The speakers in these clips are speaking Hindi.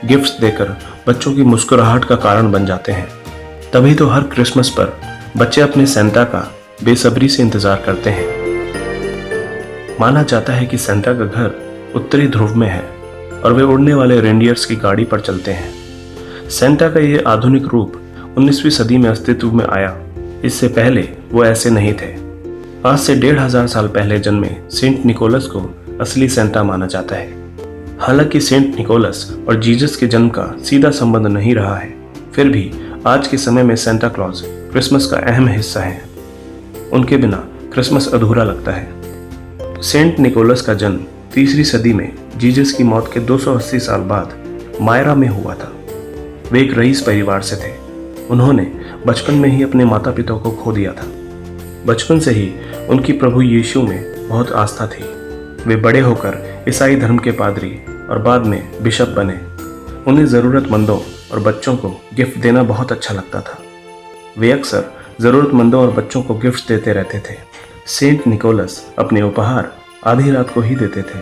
गिफ्ट्स देकर बच्चों की मुस्कुराहट का कारण बन जाते हैं। तभी तो हर क्रिसमस पर बच्चे अपने सेंटा का बेसब्री से इंतजार करते हैं। माना जाता है कि सेंटा का घर उत्तरी ध्रुव में है और वे उड़ने वाले रेंडियर्स की गाड़ी पर चलते हैं। सेंटा का ये आधुनिक रूप 19वीं सदी में अस्तित्व में आया। इससे पहले वो ऐसे नहीं थे। आज से 1500 साल पहले जन्मे सेंट निकोलस को असली सेंटा माना जाता है। हालांकि सेंट निकोलस और जीसस के जन्म का सीधा संबंध नहीं रहा है, फिर भी आज के समय में सेंटा क्लॉज क्रिसमस का अहम हिस्सा है। उनके बिना क्रिसमस अधूरा लगता है। सेंट निकोलस का जन्म 3री सदी में जीसस की मौत के 280 साल बाद मायरा में हुआ था। वे एक रईस परिवार से थे। उन्होंने बचपन में ही अपने माता पिता को खो दिया था। बचपन से ही उनकी प्रभु यीशु में बहुत आस्था थी। वे बड़े होकर ईसाई धर्म के पादरी और बाद में बिशप बने। उन्हें ज़रूरतमंदों और बच्चों को गिफ्ट देना बहुत अच्छा लगता था। वे अक्सर ज़रूरतमंदों और बच्चों को गिफ्ट देते रहते थे। सेंट निकोलस अपने उपहार आधी रात को ही देते थे,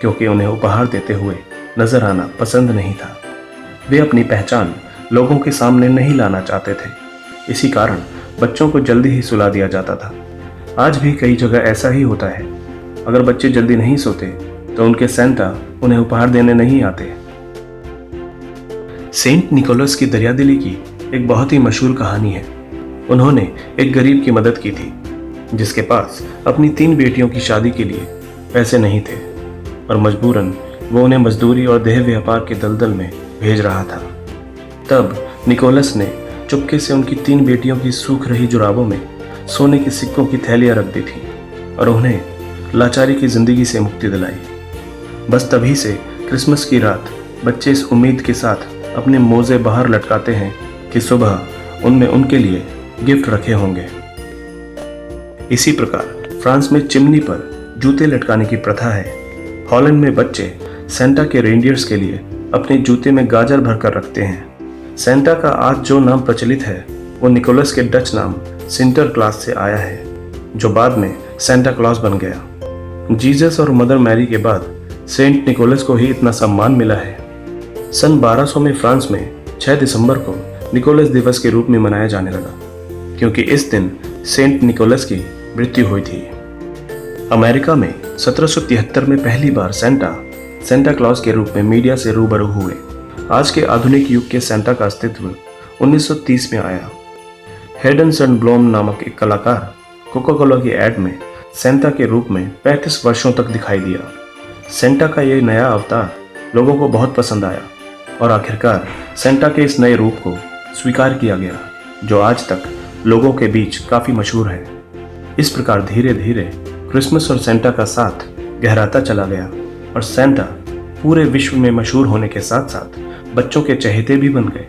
क्योंकि उन्हें उपहार देते हुए नजर आना पसंद नहीं था। वे अपनी पहचान लोगों के सामने नहीं लाना चाहते थे। इसी कारण बच्चों को जल्दी ही सुला दिया जाता था। आज भी कई जगह ऐसा ही होता है। अगर बच्चे जल्दी नहीं सोते तो उनके सेंटा उन्हें उपहार देने नहीं आते। सेंट निकोलस की दरियादिली की एक बहुत ही मशहूर कहानी है। उन्होंने एक गरीब की मदद की थी जिसके पास अपनी 3 बेटियों की शादी के लिए पैसे नहीं थे और मजबूरन वो उन्हें मजदूरी और देह व्यापार के दलदल में भेज रहा था। तब निकोलस ने चुपके से उनकी 3 बेटियों की सूख रही जुराबों में सोने के सिक्कों की थैलियां रख दी थी और उन्हें लाचारी की जिंदगी से मुक्ति दिलाई। बस तभी से क्रिसमस की रात बच्चे इस उम्मीद के साथ अपने मोजे बाहर लटकाते हैं कि सुबह उनमें उनके लिए गिफ्ट रखे होंगे। इसी प्रकार फ्रांस में चिमनी पर जूते लटकाने की प्रथा है। हॉलैंड में बच्चे सेंटा के रेंडियर्स के लिए अपने जूते में गाजर भरकर रखते हैं। सेंटा का आज जो नाम प्रचलित है वो निकोलस के डच नाम सिंटरक्लास से आया है, जो बाद में सेंटा क्लॉज बन गया। जीसस और मदर मैरी के बाद सेंट निकोलस को ही इतना सम्मान मिला है। सन 1200 में फ्रांस में 6 दिसंबर को निकोलस दिवस के रूप में मनाया जाने लगा, क्योंकि इस दिन सेंट निकोलस की मृत्यु हुई थी। अमेरिका में 1773 में पहली बार सेंटा क्लॉज के रूप में मीडिया से रूबरू हुए। आज के आधुनिक युग के सेंटा का अस्तित्व 1930 में आया। हेडन सनब्लोम नामक एक कलाकार कोका कोला की एड में सेंटा के रूप में 35 वर्षों तक दिखाई दिया। सेंटा का ये नया अवतार लोगों को बहुत पसंद आया और आखिरकार सेंटा के इस नए रूप को स्वीकार किया गया, जो आज तक लोगों के बीच काफ़ी मशहूर है। इस प्रकार धीरे धीरे क्रिसमस और सेंटा का साथ गहराता चला गया और सेंटा पूरे विश्व में मशहूर होने के साथ साथ बच्चों के चहेते भी बन गए।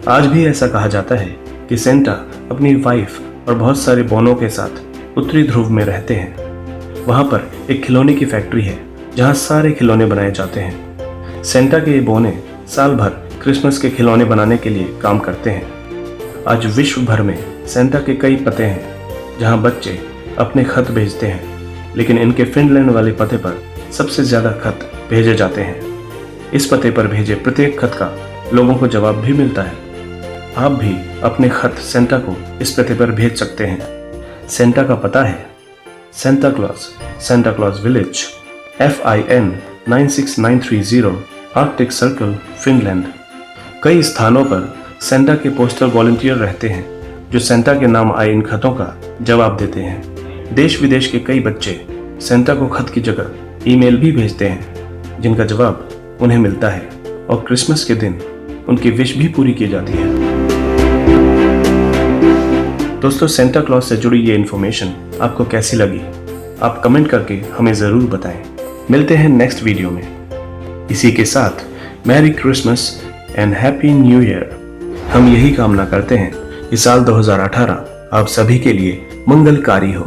आज भी ऐसा कहा जाता है कि सेंटा अपनी वाइफ और बहुत सारे बोनों के साथ उत्तरी ध्रुव में रहते हैं। वहाँ पर एक खिलौने की फैक्ट्री है जहाँ सारे खिलौने बनाए जाते हैं। सेंटा के ये बोने साल भर क्रिसमस के खिलौने बनाने के लिए काम करते हैं। आज विश्व भर में सेंटा के कई पते हैं जहाँ बच्चे अपने खत भेजते हैं, लेकिन इनके फिनलैंड वाले पते पर सबसे ज़्यादा खत भेजे जाते हैं। इस पते पर भेजे प्रत्येक खत का लोगों को जवाब भी मिलता है। आप भी अपने खत सेंटा को इस पते पर भेज सकते हैं। सेंटा का पता है Santa Claus village, FIN 96930, Arctic circle, Finland. कई स्थानों पर सेंटा के पोस्टल वॉलंटियर रहते हैं जो सेंटा के नाम आए इन खतों का जवाब देते हैं। देश विदेश के कई बच्चे सेंटा को खत की जगह ईमेल भी भेजते हैं, जिनका जवाब उन्हें मिलता है और क्रिसमस के दिन उनकी विश भी पूरी की जाती है। दोस्तों, सेंटा क्लॉज से जुड़ी ये इन्फॉर्मेशन आपको कैसी लगी? आप कमेंट करके हमें ज़रूर बताएं। मिलते हैं नेक्स्ट वीडियो में। इसी के साथ merry Christmas and happy new year. हम यही कामना करते हैं कि साल 2018 आप सभी के लिए मंगलकारी हो।